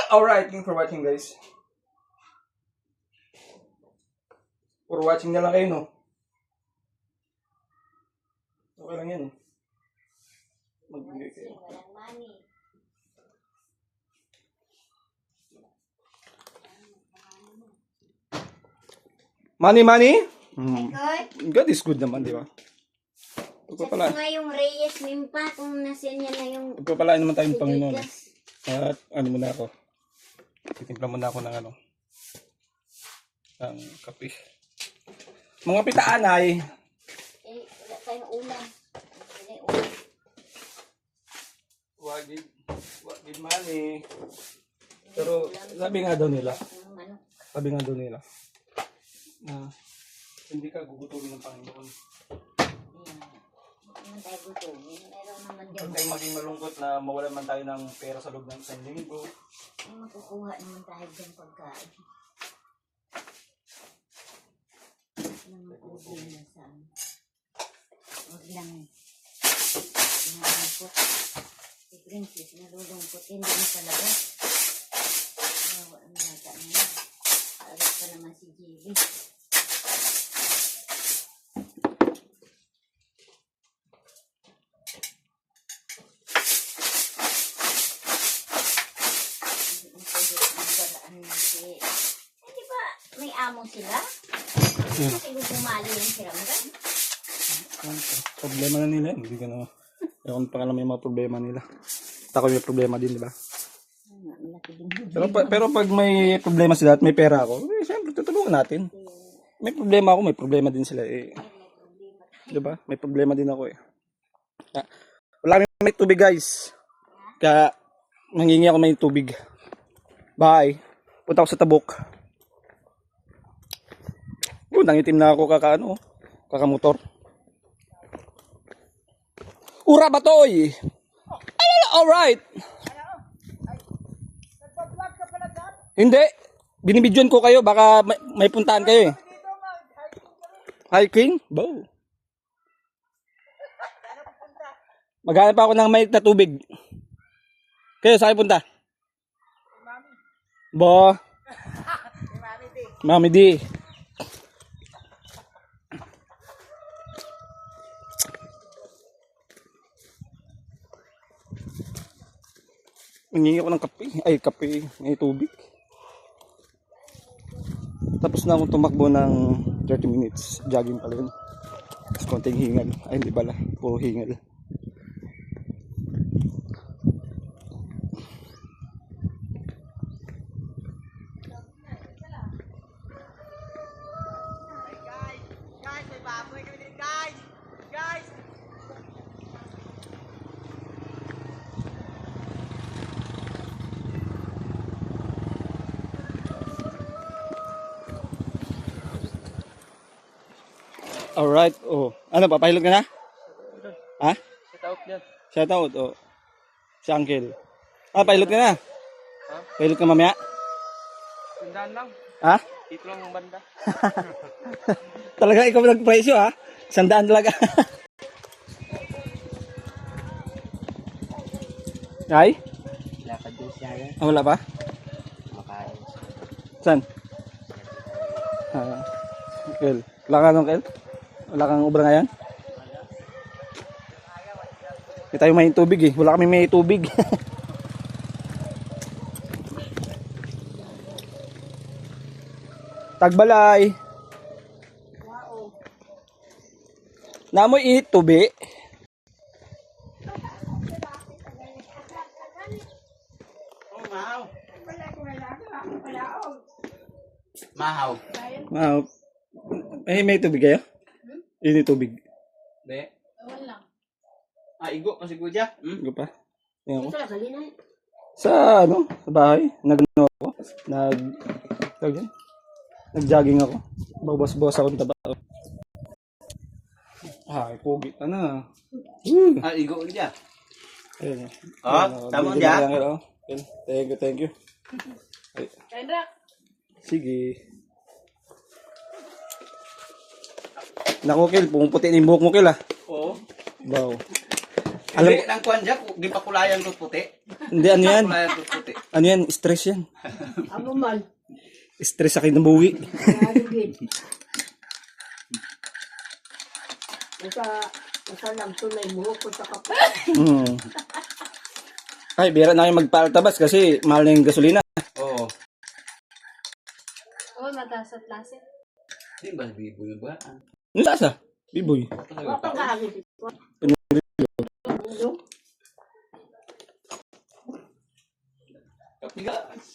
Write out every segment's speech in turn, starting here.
Alright, thank you for watching, guys. For watching na lang kayo, no? Okay lang yan, eh. Magbigay kayo. Money? God is good naman, di ba? Pagpapala. Nga yung Reyes Mimpa, kung nasa niya na yung... Pagpapalaan naman tayong Panginoon. At ano muna ako. Titimpla muna ako ng ano. Ng kape. Mga pitaan ay... wala tayong ulam. Wagid money. Pero sabi nga daw nila. Na hindi ka gugutumin ng Panginoon. Naman tayo gutumin. Meron naman dyan. Huwag tayong maging malungkot na mawalan man tayo ng pera sa loob ng isang linggo. Ay, makukuha naman tayo dyan pagkain. Naman problema sa ano. Huwag lang. Nalulungkot. Si Princess, nalulungkot. Hindi na palabas. Bawa ang bata niya. Alas pa naman si Jilly. Hindi ba may amo sila? Kasi gumali yung siramgan. Problema na nila. Hindi ka na. Ewan pa alam yung mga problema nila. Ako may problema din, di ba? Pero pag may problema sila at may pera ako, siyempre tutulungan natin. May problema ako, may problema din sila. Di ba? May problema din ako eh. Wala kami may tubig, guys. Kaya mangingi ako may tubig. Bye. Punta ako sa Tabuk. Nangitim na ako kakamotor. Ura ba toy? Alright. Hindi. Binibidyon ko kayo. Baka may puntahan kayo eh. Hiking? Bow. Maghanap pa ako ng may na tubig. Kayo, saan punta? Bo. Mami D. Nangingi ako ng kape. Ay, kape. May tubig. Tapos na akong tumakbo ng 30 minutes. Jogging pala yun. Tapos konting hingal. Ay, hindi pala. Puro hingal. Alright, oh. Ano, papahilot ka na? Ha? Shout yan. Shout out, oh. Si Uncle. Pahilot ka na? Ha? Pahilot ka mamaya? Sandaan lang. Ha? Dito lang ang banda. Talaga ikaw nagpresyo, ha? 100 talaga. Ay? Lakad din siya yan. Wala pa? Makain. Saan? Kel. Wala ka nung Kel? Wala kang ubra ngayon? Hindi tayo may tubig eh. Wala kami may tubig. Tagbalay. Namoy init tubi. Mahaw. Wow. May tubig kayo? Init tubig. Be? Wala. Igo kasi kuya. Igo pa. Tingnan ko. Ito lang, halina. Sa sa bahay, ako. Nag-jogging ako. Bawas-bawas ako ng taba. Ay, pogi ka na. Igo kuya. Ayun. Tama dyan. Thank you. Kendra. Sige. Naku, Kel, pumuputi na yung buhok mo, Kel, ah. Oo. Wow. Alam Hindi, nang kuwan dyan, di pa kulayan ko puti. Hindi, ano yan? Kulayan ko puti. Ano yan? Stress yan. Amo man. Stress sa kinabuhi. Naligid. Nasa lang tunay mo ko sa kapal. Hmm. Ay, bira na kayo magpaltabas kasi mahal na yung gasolina. Oo. Oo, mataas at lase. Di ba, bibo yung ba? Ano lasa? Biboy. Wapang kaagit. Kapi guys.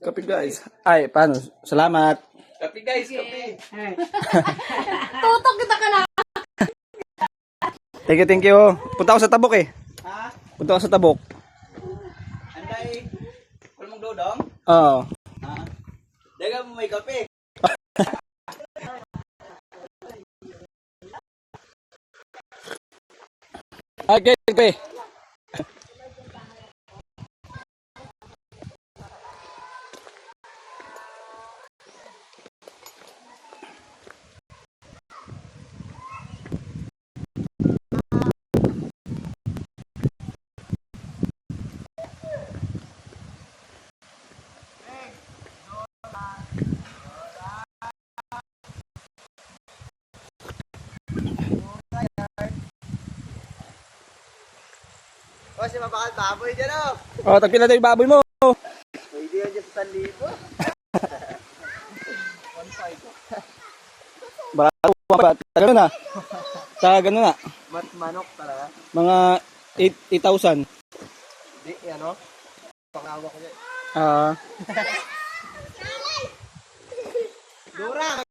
Kape guys. Ay, paano? Salamat. Kapi guys, kapi. Tutok kita ka na. Thank you. Punta ako sa Tabok eh. Ha? Punta ako sa Tabok. Anday. Kung mong dodong? Oo. Ha? Daga mo may kape. Okay, kape. O, si mabakal baboy dyan o. Oh, tagpila tayo yung baboy mo. Pwede yan dyan sa 1,000. Barato pa. Taga na. Sa gano'n na. Mat manok talaga. Mga 8,000. Di, ano? Pangawa ko dyan. Ah. Dura!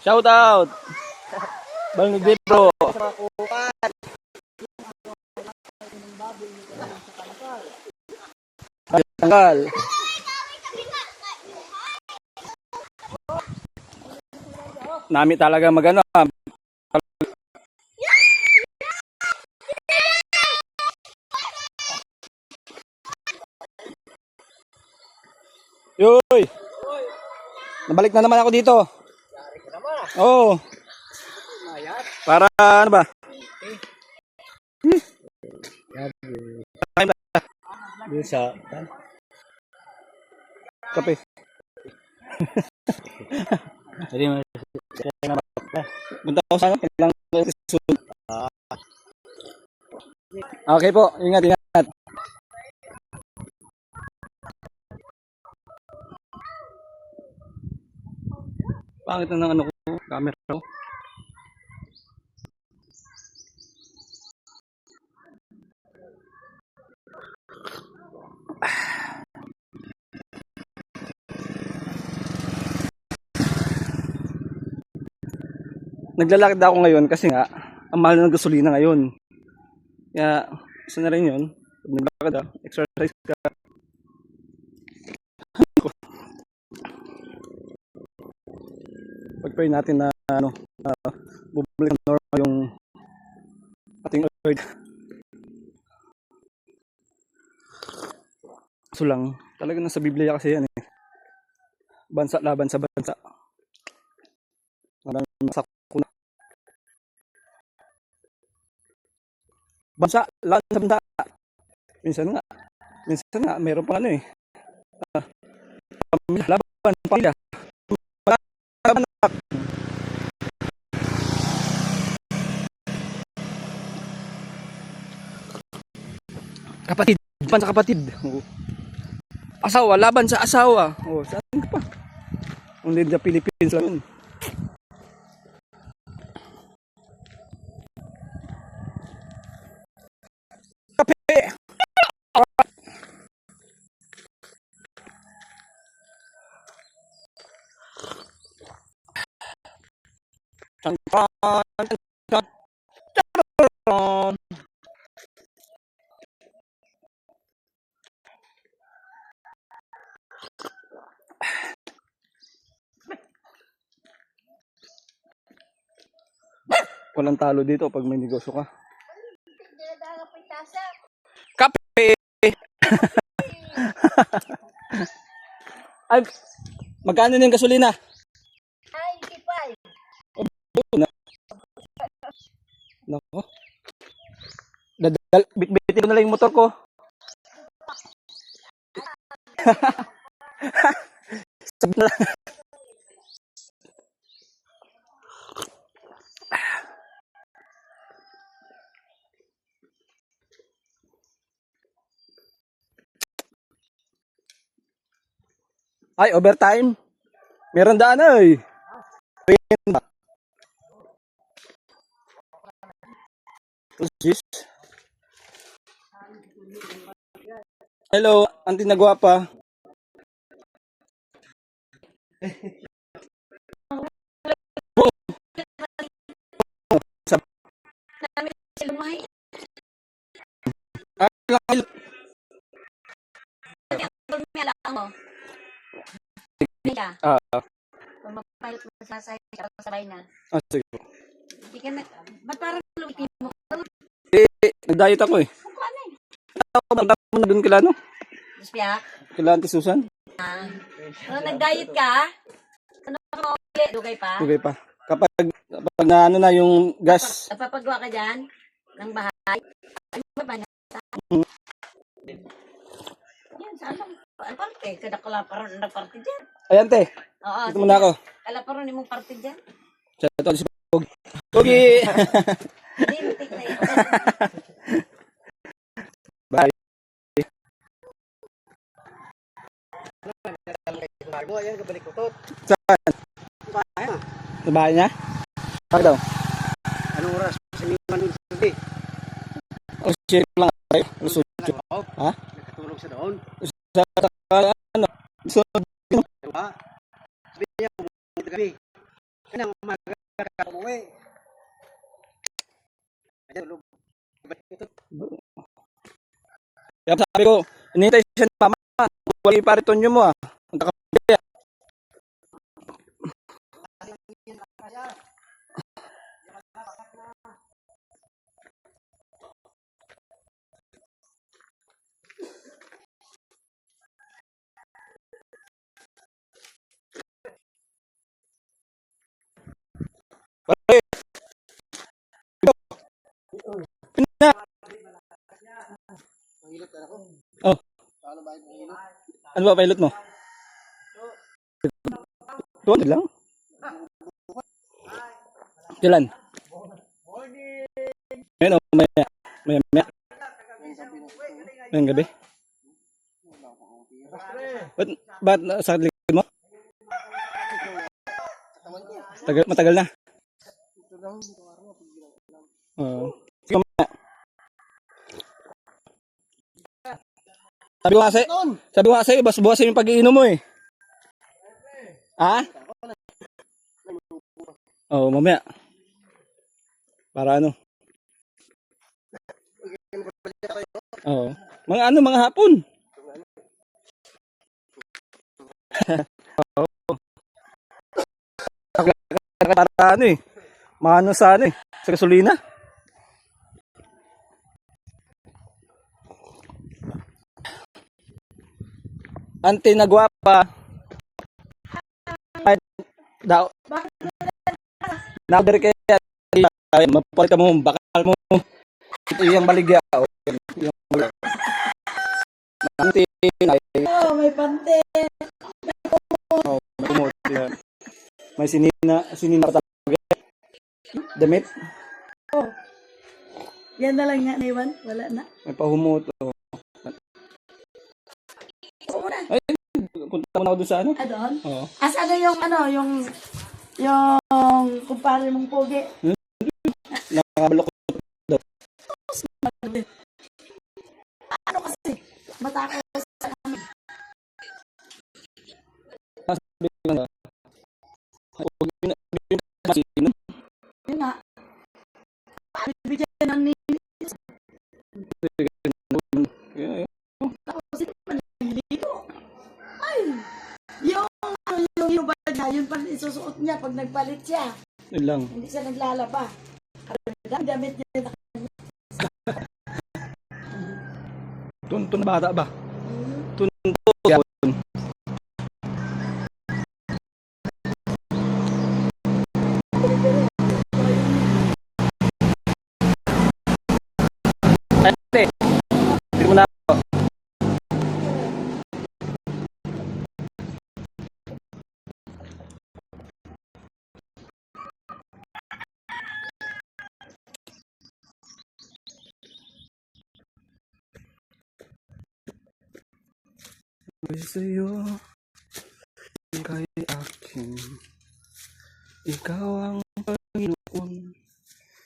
Shout out. Bang Bro. Tanggal. Nami talaga magano. Yoy. Nabalik na naman ako dito. Oo. Para ano ba? Bisa. Kape. Jadi punta ako sana lang. Okay po, ingat. Pangit na ng ano ko, camera ko. Naglalakad ako ngayon kasi nga ang mahal ng gasolina ngayon. Kaya isa na rin 'yon. Pag naglakad ka, exercise ka. Pag-pray natin na bubalik ng normal yung ating earth. So lang, talaga nasa Biblia kasi yan eh. Bansa laban sa bansa. Maraming sakuna. Bansa laban sa bansa. Minsan nga, mayroon pa ano eh. Laban pamilya. Laban kapatid, laban sa kapatid. Asawa, laban sa asawa. Oh, saan ka pa? Only the Philippines lang yun. Kape! Walang talo dito pag may negosyo ka. Kape! Ay, magkano na yung gasolina? Ay, kipay. Nako. Bitbitin ko na lang yung motor ko. Sabi na lang. Ay, overtime. Meron daan ay. Jeez. Hello, Auntie Nagwapa. Lumay. Lumay lang mo. Ka. Kung magpalit mo sa sabay na. Sige. Hindi ka na. Ba't parang lumitin mo? Nag-diet ako eh. Ano eh? Magdama mo na dun kila, no? Luspia? Kila Auntie Susan. Nag-diet ka? Ano ka mo ulit? Dugay pa? Okay pa. Kapag na ano na yung gas. Napapagawa ka dyan? Ng bahay? Ano ba na? Yan, saan lang? Parte. Kada kalaparan na parte dyan. Ayan, te. Oo. Dito muna ako. Kalaparan mong parte dyan. Siya ito si Pogi. Pogi! Hindi, matik na yun. Bye. Bago, ayan, kabalik ko to. Saan? Bahay na. Sa bahay niya? Bakit daw? Anong oras? Sa lima nun sa gabi. O, share lang tayo. Rusudyo. Oo, Ha? nakatulog sa doon. Sa ano? So, Diba? Sabi niya, pumunta gabi. Kaya umaga ka umuwi. Ayan, tulog. Kabalik ko to. kaya sabi ko, inintay siya ni mama. Wala yung paritonyo mo ah. Magkakabili. Pare. Pina. Mahilot ka na ako. Oh, Paano ba yung mahilot? ano ba pilot mo? 200 lang? Kailan? Ngayon o maya? Maya? Ngayong gabi? Ba't sa likod mo? Matagal na? Oo. Sige mamaya. Sabi ko nga sa'yo, buwasin yung pag-iinom mo eh. Ha? Oo, mamaya. Para ano? Oo. Mga hapon. Oo. Para ano eh. Maano sa ano eh. Sa gasolina. Auntie Nagwapa. Ay, daw. Naber kaya mapalit ka mo bakal mo. Ito yung baligya. Yung baligya. Auntie ay May pante. may kumot yan. May sinina pa talaga. Damit. Yan na lang nga naiwan. Wala na. May pahumot. Ay, punta mo na ako dun sa ano? Doon? Oo. Asa na yung kumpare mong pogi? Nakabalok ko. Ano kasi? Matako sa amin. Sabi ko nga. Masino. Yun nga. Bibigyan ng nilis. Tapos hindi pa naliligo. Ay! Yung bag niya, yun pa isusuot niya pag nagpalit siya. Yun lang. Hindi siya naglalaba. Damit niya. Tunto na bata ba? Tunto. Ay, ate. Hindi mo na ako. Sa'yo, kay akin. Ikaw ang Panginoon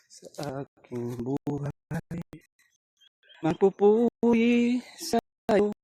sa aking buhay. Magpupuri sa'yo.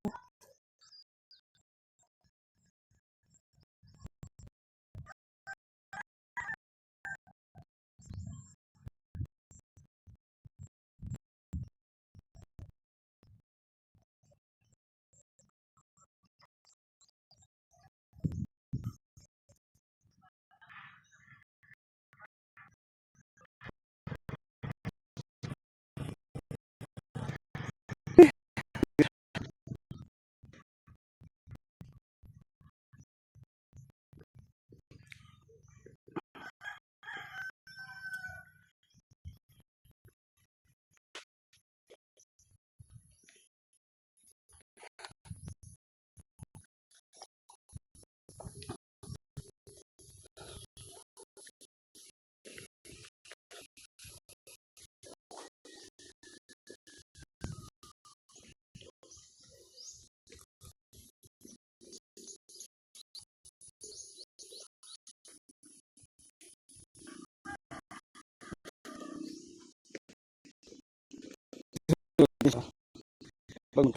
Pag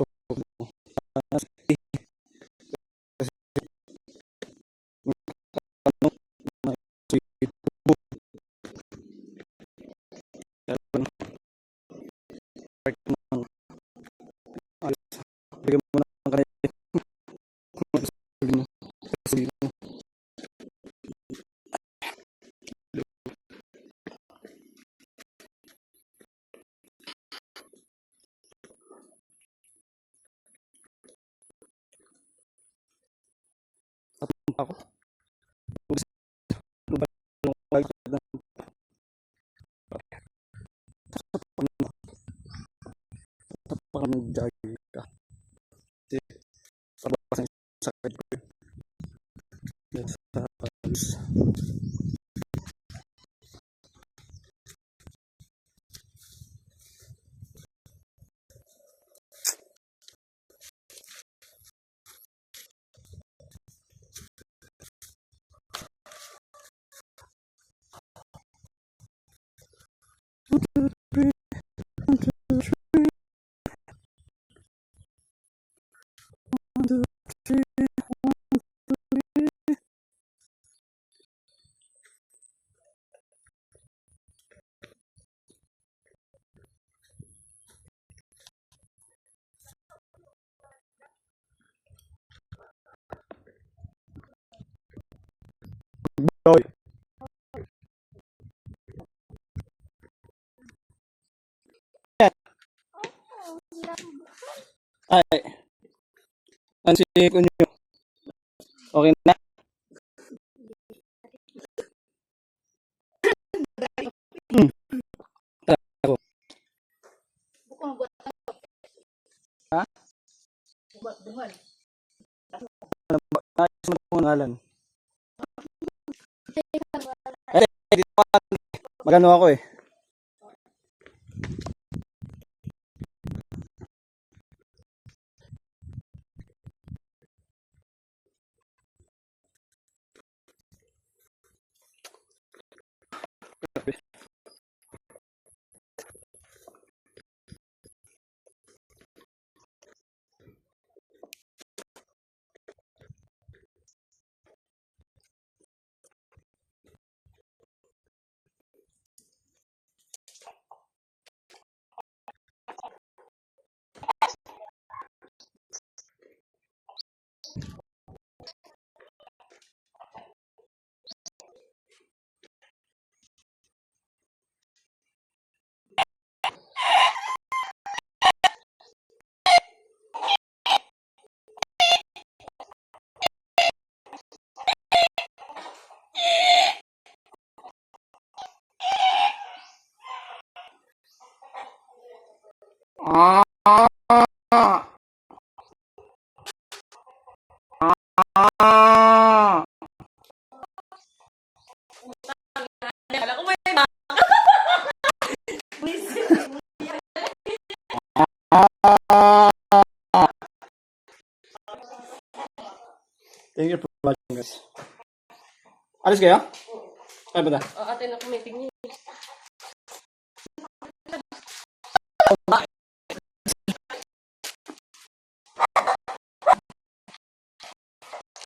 bigyan mo ng kanay. Ako. Pag nag-jogging ka. Kasi parang sakit ko. Sa pagis. Oy. Ay, ang singit ko nyo. Okay na? Hmm. Ako. Ha? Ayos mo na ngalan. Eh, magano ako eh. Thank you for watching guys. Alis kayo? Ay ba na? Ate na kumiting niya.